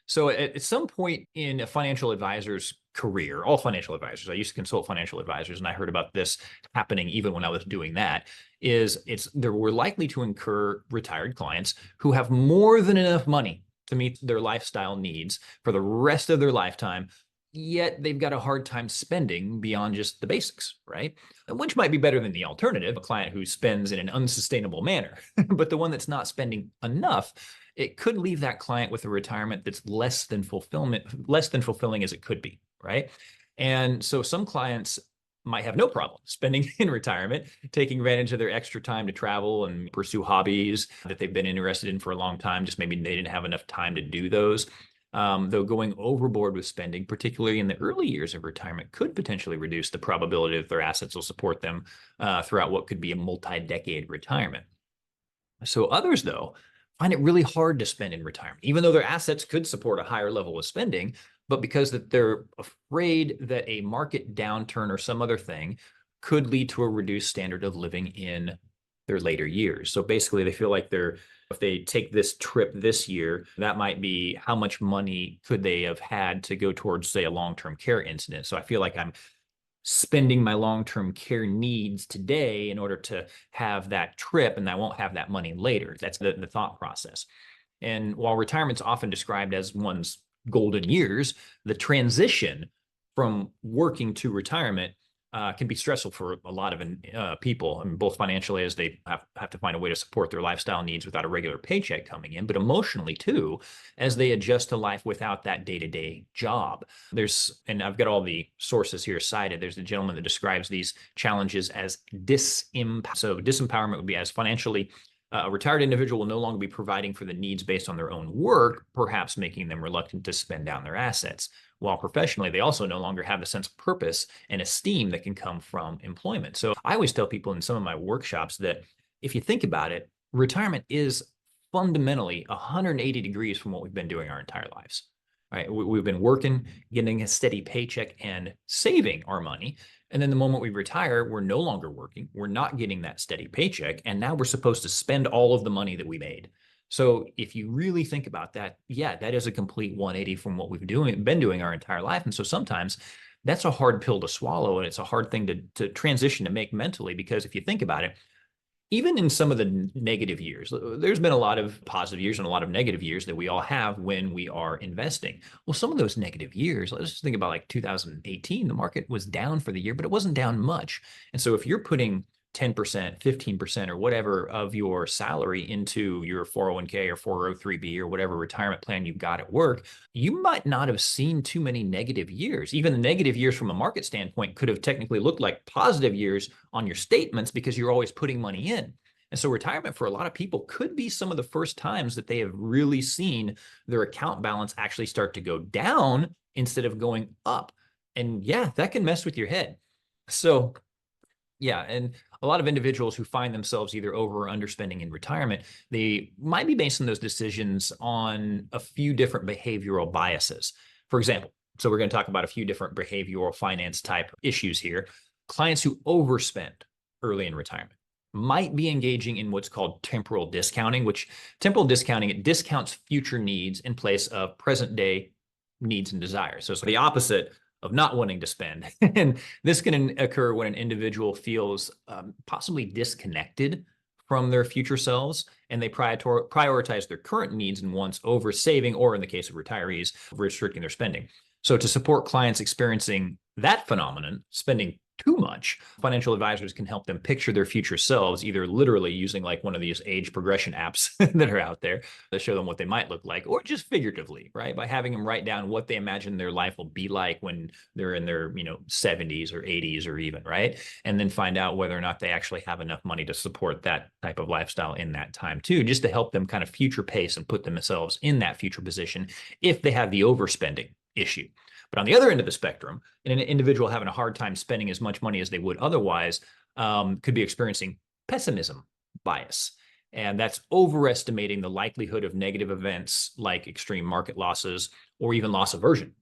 So at some point in a financial advisor's career, all financial advisors, I used to consult financial advisors, and I heard about this happening even when I was doing that, is we're likely to incur retired clients who have more than enough money to meet their lifestyle needs for the rest of their lifetime, yet they've got a hard time spending beyond just the basics, right? Which might be better than the alternative, a client who spends in an unsustainable manner. But the one that's not spending enough, it could leave that client with a retirement that's less than fulfilling as it could be, right? And so some clients might have no problem spending in retirement, taking advantage of their extra time to travel and pursue hobbies that they've been interested in for a long time. Just maybe they didn't have enough time to do those. Though going overboard with spending, particularly in the early years of retirement, could potentially reduce the probability that their assets will support them throughout what could be a multi-decade retirement. So others, though, find it really hard to spend in retirement, even though their assets could support a higher level of spending, but because that they're afraid that a market downturn or some other thing could lead to a reduced standard of living in their later years. So basically, they feel like if they take this trip this year, that might be how much money could they have had to go towards, say, a long-term care incident. So I feel like I'm spending my long-term care needs today in order to have that trip, and I won't have that money later. That's the thought process. And while retirement's often described as one's golden years, the transition from working to retirement can be stressful for a lot of people, and both financially as they have to find a way to support their lifestyle needs without a regular paycheck coming in, but emotionally too, as they adjust to life without that day-to-day job. And I've got all the sources here cited. There's a gentleman that describes these challenges as disempowerment. So disempowerment would be as financially a retired individual will no longer be providing for the needs based on their own work, perhaps making them reluctant to spend down their assets. While professionally, they also no longer have the sense of purpose and esteem that can come from employment. So I always tell people in some of my workshops that if you think about it, retirement is fundamentally 180 degrees from what we've been doing our entire lives. Right? We've been working, getting a steady paycheck and saving our money. And then the moment we retire, we're no longer working. We're not getting that steady paycheck. And now we're supposed to spend all of the money that we made. So if you really think about that, yeah, that is a complete 180 from what we've been doing our entire life. And so sometimes that's a hard pill to swallow. And it's a hard thing to transition to make mentally, because if you think about it, even in some of the negative years, there's been a lot of positive years and a lot of negative years that we all have when we are investing. Well, some of those negative years, let's just think about like 2018, the market was down for the year, but it wasn't down much. And so if you're putting 10%, 15%, or whatever of your salary into your 401k or 403b or whatever retirement plan you've got at work, you might not have seen too many negative years. Even the negative years from a market standpoint could have technically looked like positive years on your statements because you're always putting money in. And so retirement for a lot of people could be some of the first times that they have really seen their account balance actually start to go down instead of going up. And yeah, that can mess with your head. So yeah, and a lot of individuals who find themselves either over or underspending in retirement, they might be basing those decisions on a few different behavioral biases. For example, so we're going to talk about a few different behavioral finance type issues here. Clients who overspend early in retirement might be engaging in what's called temporal discounting, it discounts future needs in place of present day needs and desires. So it's the opposite of not wanting to spend. And this can occur when an individual feels possibly disconnected from their future selves, and they prioritize their current needs and wants over saving, or in the case of retirees, restricting their spending. So to support clients experiencing that phenomenon, spending too much, financial advisors can help them picture their future selves, either literally using like one of these age progression apps that are out there that show them what they might look like, or just figuratively, right? By having them write down what they imagine their life will be like when they're in their, 70s or 80s or even, right? And then find out whether or not they actually have enough money to support that type of lifestyle in that time too, just to help them kind of future pace and put themselves in that future position if they have the overspending issue. But on the other end of the spectrum, an individual having a hard time spending as much money as they would otherwise could be experiencing pessimism bias. And that's overestimating the likelihood of negative events like extreme market losses or even loss aversion